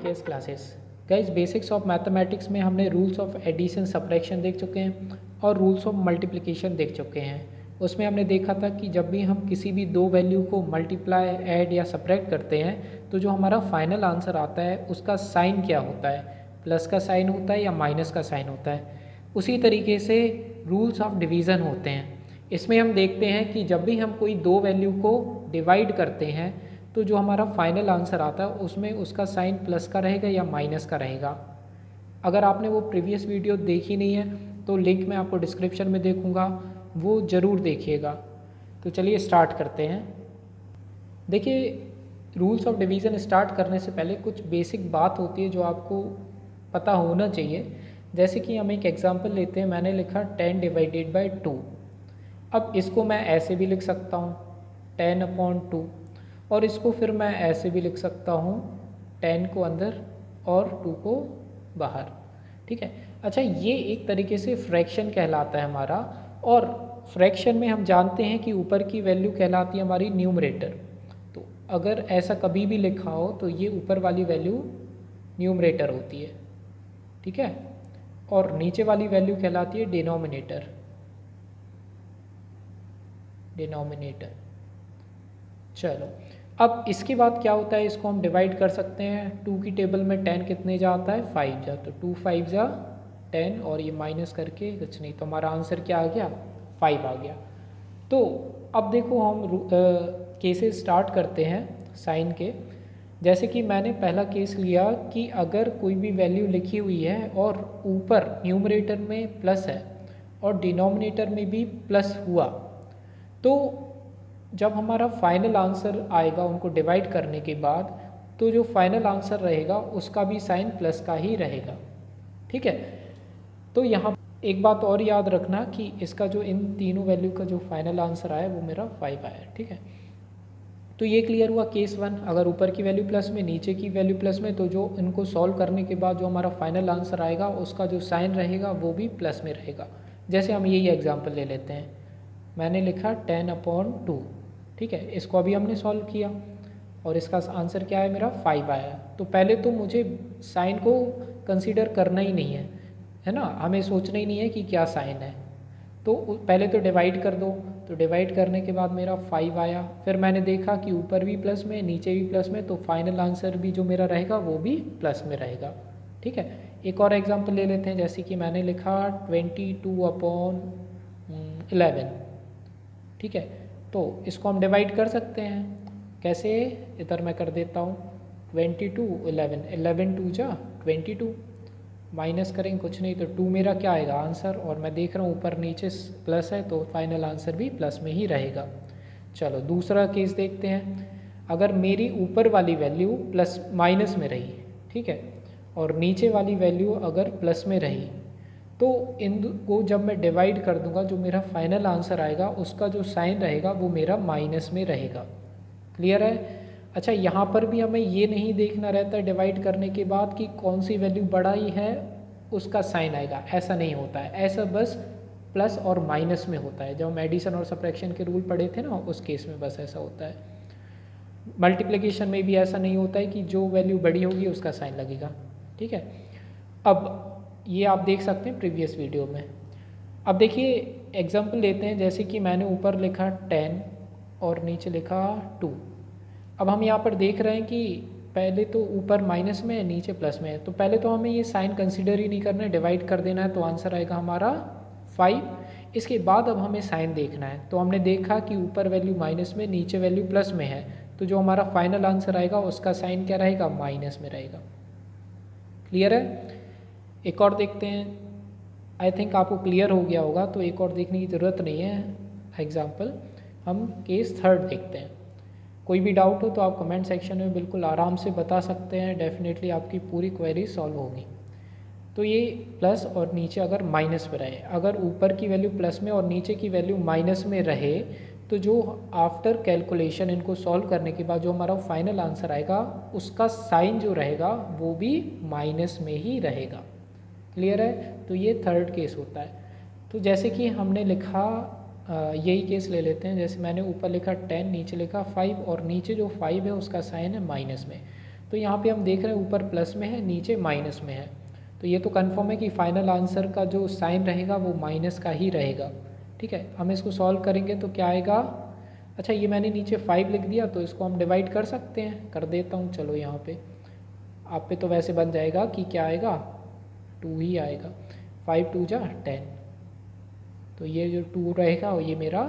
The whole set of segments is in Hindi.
Previous classes. Guys, basics of mathematics में हमने रूल्स ऑफ एडिशन सब्ट्रैक्शन देख चुके हैं और रूल्स ऑफ मल्टीप्लिकेशन देख चुके हैं। उसमें हमने देखा था कि जब भी हम किसी भी दो वैल्यू को मल्टीप्लाई, ऐड या सब्ट्रैक्ट करते हैं तो जो हमारा फाइनल आंसर आता है उसका साइन क्या होता है, प्लस का साइन होता है या माइनस का साइन होता है। उसी तरीके से रूल्स ऑफ डिवीज़न होते हैं। इसमें हम देखते हैं कि जब भी हम कोई दो वैल्यू को डिवाइड करते हैं तो जो हमारा फाइनल आंसर आता है उसमें उसका साइन प्लस का रहेगा या माइनस का रहेगा। अगर आपने वो प्रीवियस वीडियो देखी नहीं है तो लिंक मैं आपको डिस्क्रिप्शन में देखूँगा, वो ज़रूर देखिएगा। तो चलिए स्टार्ट करते हैं। देखिए, रूल्स ऑफ डिवीज़न स्टार्ट करने से पहले कुछ बेसिक बात होती है जो आपको पता होना चाहिए। जैसे कि हम एक एग्जांपल लेते हैं, मैंने लिखा 10 डिवाइडेड बाई 2। अब इसको मैं ऐसे भी लिख सकता हूँ 10/2, और इसको फिर मैं ऐसे भी लिख सकता हूँ 10 को अंदर और 2 को बाहर। ठीक है। अच्छा, ये एक तरीके से फ्रैक्शन कहलाता है हमारा, और फ्रैक्शन में हम जानते हैं कि ऊपर की वैल्यू कहलाती है हमारी न्यूमरेटर। तो अगर ऐसा कभी भी लिखा हो तो ये ऊपर वाली वैल्यू न्यूमरेटर होती है, ठीक है, और नीचे वाली वैल्यू कहलाती है डिनोमिनेटर। चलो, अब इसके बाद क्या होता है, इसको हम डिवाइड कर सकते हैं। 2 की टेबल में 10 कितने जा आता है, 5 जा, तो 2 5 जा 10, और ये माइनस करके कुछ नहीं, तो हमारा आंसर क्या आ गया, 5 आ गया। तो अब देखो, हम केसेस स्टार्ट करते हैं साइन के। जैसे कि मैंने पहला केस लिया कि अगर कोई भी वैल्यू लिखी हुई है और ऊपर न्यूमरेटर में प्लस है और डिनोमिनेटर में भी प्लस हुआ, तो जब हमारा फाइनल आंसर आएगा उनको डिवाइड करने के बाद, तो जो फाइनल आंसर रहेगा उसका भी साइन प्लस का ही रहेगा। ठीक है। तो यहाँ एक बात और याद रखना कि इसका जो इन तीनों वैल्यू का जो फाइनल आंसर आया वो मेरा 5 आया। ठीक है। तो ये क्लियर हुआ केस 1। अगर ऊपर की वैल्यू प्लस में, नीचे की वैल्यू प्लस में, तो जो इनको सॉल्व करने के बाद जो हमारा फाइनल आंसर आएगा उसका जो साइन रहेगा वो भी प्लस में रहेगा। जैसे हम यही एग्जाम्पल ले लेते हैं, मैंने लिखा 10/2। ठीक है, इसको अभी हमने सॉल्व किया और इसका आंसर क्या है, मेरा 5 आया। तो पहले तो मुझे साइन को कंसीडर करना ही नहीं है ना, हमें सोचना ही नहीं है कि क्या साइन है। तो पहले तो डिवाइड कर दो, तो डिवाइड करने के बाद मेरा 5 आया। फिर मैंने देखा कि ऊपर भी प्लस में, नीचे भी प्लस में, तो फाइनल आंसर भी जो मेरा रहेगा वो भी प्लस में रहेगा। ठीक है। एक और एग्जांपल ले लेते हैं, जैसे कि मैंने लिखा 22/11। ठीक है, तो इसको हम डिवाइड कर सकते हैं। कैसे, इधर मैं कर देता हूँ 22/11, 11 2 जा 22, माइनस करेंगे कुछ नहीं, तो 2 मेरा क्या आएगा आंसर, और मैं देख रहा हूँ ऊपर नीचे प्लस है तो फाइनल आंसर भी प्लस में ही रहेगा। चलो दूसरा केस देखते हैं। अगर मेरी ऊपर वाली वैल्यू प्लस माइनस में रही, ठीक है, और नीचे वाली वैल्यू अगर प्लस में रही, तो इन को जब मैं डिवाइड कर दूंगा, जो मेरा फाइनल आंसर आएगा उसका जो साइन रहेगा वो मेरा माइनस में रहेगा। क्लियर है। अच्छा, यहाँ पर भी हमें ये नहीं देखना रहता डिवाइड करने के बाद कि कौन सी वैल्यू बड़ा ही है उसका साइन आएगा, ऐसा नहीं होता है। ऐसा बस प्लस और माइनस में होता है। जब हम एडिशन और सब्ट्रैक्शन के रूल पढ़े थे ना, उस केस में बस ऐसा होता है। मल्टीप्लिकेशन में भी ऐसा नहीं होता है कि जो वैल्यू बड़ी होगी उसका साइन लगेगा। ठीक है। अब ये आप देख सकते हैं प्रीवियस वीडियो में। अब देखिए एग्जांपल लेते हैं, जैसे कि मैंने ऊपर लिखा 10 और नीचे लिखा 2। अब हम यहाँ पर देख रहे हैं कि पहले तो ऊपर माइनस में है, नीचे प्लस में है, तो पहले तो हमें ये साइन कंसीडर ही नहीं करना है, डिवाइड कर देना है, तो आंसर आएगा हमारा 5। इसके बाद अब हमें साइन देखना है। तो हमने देखा कि ऊपर वैल्यू माइनस में, नीचे वैल्यू प्लस में है, तो जो हमारा फाइनल आंसर आएगा उसका साइन क्या रहेगा, माइनस में रहेगा। क्लियर है। एक और देखते हैं, आई थिंक आपको क्लियर हो गया होगा, तो एक और देखने की ज़रूरत नहीं है एग्जाम्पल। हम केस 3 देखते हैं। कोई भी डाउट हो तो आप कमेंट सेक्शन में बिल्कुल आराम से बता सकते हैं, डेफिनेटली आपकी पूरी क्वेरी सॉल्व होगी। तो ये प्लस और नीचे अगर माइनस में रहे, अगर ऊपर की वैल्यू प्लस में और नीचे की वैल्यू माइनस में रहे, तो जो आफ्टर कैलकुलेशन इनको सॉल्व करने के बाद जो हमारा फाइनल आंसर आएगा उसका साइन जो रहेगा वो भी माइनस में ही रहेगा। क्लियर है। तो ये 3rd केस होता है। तो जैसे कि हमने लिखा, यही केस ले लेते हैं, जैसे मैंने ऊपर लिखा 10, नीचे लिखा 5, और नीचे जो 5 है उसका साइन है माइनस में। तो यहाँ पे हम देख रहे हैं ऊपर प्लस में है, नीचे माइनस में है, तो ये तो कन्फर्म है कि फाइनल आंसर का जो साइन रहेगा वो माइनस का ही रहेगा। ठीक है, हम इसको सॉल्व करेंगे तो क्या आएगा। अच्छा, ये मैंने नीचे 5 लिख दिया, तो इसको हम डिवाइड कर सकते हैं, कर देता हूँ। चलो यहाँ पे आप पे तो वैसे बन जाएगा कि क्या आएगा, 2 ही आएगा। 5 2 जा 10, तो ये जो 2 रहेगा ये मेरा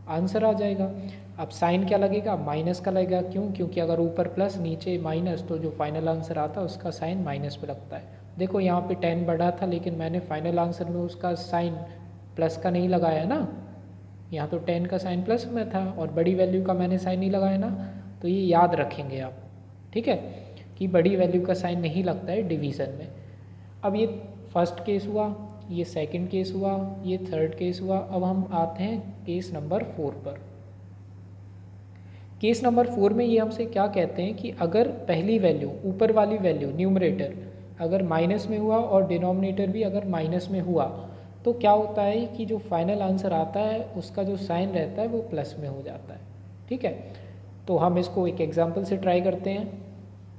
आंसर आ जाएगा। अब साइन क्या लगेगा, माइनस का लगेगा। क्यों? क्योंकि अगर ऊपर प्लस नीचे माइनस तो जो फाइनल आंसर आता है उसका साइन माइनस पे लगता है। देखो यहाँ पे 10 बढ़ा था, लेकिन मैंने फाइनल आंसर में उसका साइन प्लस का नहीं लगाया ना, यहाँ तो 10 का साइन प्लस में था और बड़ी वैल्यू का मैंने साइन नहीं लगाया ना। तो ये याद रखेंगे आप, ठीक है, कि बड़ी वैल्यू का साइन नहीं लगता है डिवीज़न में। अब ये फर्स्ट केस हुआ, ये सेकंड केस हुआ, ये थर्ड केस हुआ। अब हम आते हैं केस नंबर 4 पर। केस नंबर 4 में ये हमसे क्या कहते हैं कि अगर पहली वैल्यू, ऊपर वाली वैल्यू न्यूमरेटर अगर माइनस में हुआ और डिनोमिनेटर भी अगर माइनस में हुआ, तो क्या होता है कि जो फाइनल आंसर आता है उसका जो साइन रहता है वो प्लस में हो जाता है। ठीक है, तो हम इसको एक एग्जांपल से ट्राई करते हैं।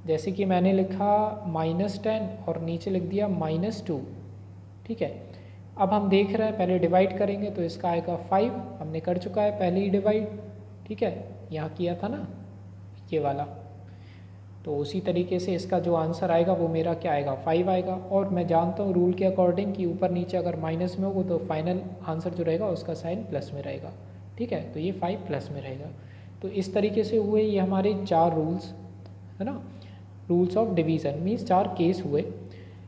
जैसे कि मैंने लिखा -10 और नीचे लिख दिया -2। ठीक है, अब हम देख रहे हैं, पहले डिवाइड करेंगे तो इसका आएगा 5, हमने कर चुका है पहले ही डिवाइड। ठीक है, यहाँ किया था ना ये वाला, तो उसी तरीके से इसका जो आंसर आएगा वो मेरा क्या आएगा, 5 आएगा। और मैं जानता हूँ रूल के अकॉर्डिंग कि ऊपर नीचे अगर माइनस में होगा तो फाइनल आंसर जो रहेगा उसका साइन प्लस में रहेगा। ठीक है, तो ये 5 प्लस में रहेगा। तो इस तरीके से हुए ये हमारे 4 रूल्स, है ना, rules of division, means 4 case हुए।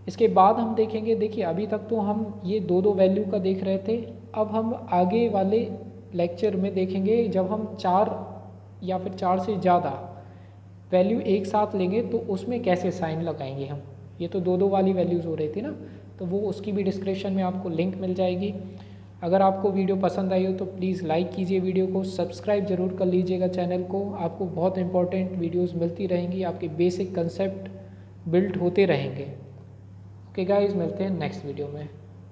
इसके बाद हम देखेंगे, देखिए अभी तक तो हम ये दो वैल्यू का देख रहे थे, अब हम आगे वाले लेक्चर में देखेंगे जब हम 4 या फिर 4 से ज़्यादा वैल्यू एक साथ लेंगे तो उसमें कैसे साइन लगाएंगे हम। ये तो दो वाली वैल्यूज़ हो रही थी ना, तो वो उसकी भी डिस्क्रिप्शन में आपको लिंक मिल जाएगी। अगर आपको वीडियो पसंद आई हो तो प्लीज़ लाइक कीजिए वीडियो को, सब्सक्राइब ज़रूर कर लीजिएगा चैनल को। आपको बहुत इंपॉर्टेंट वीडियोस मिलती रहेंगी, आपके बेसिक कंसेप्ट बिल्ड होते रहेंगे। ओके गाइस, मिलते हैं नेक्स्ट वीडियो में।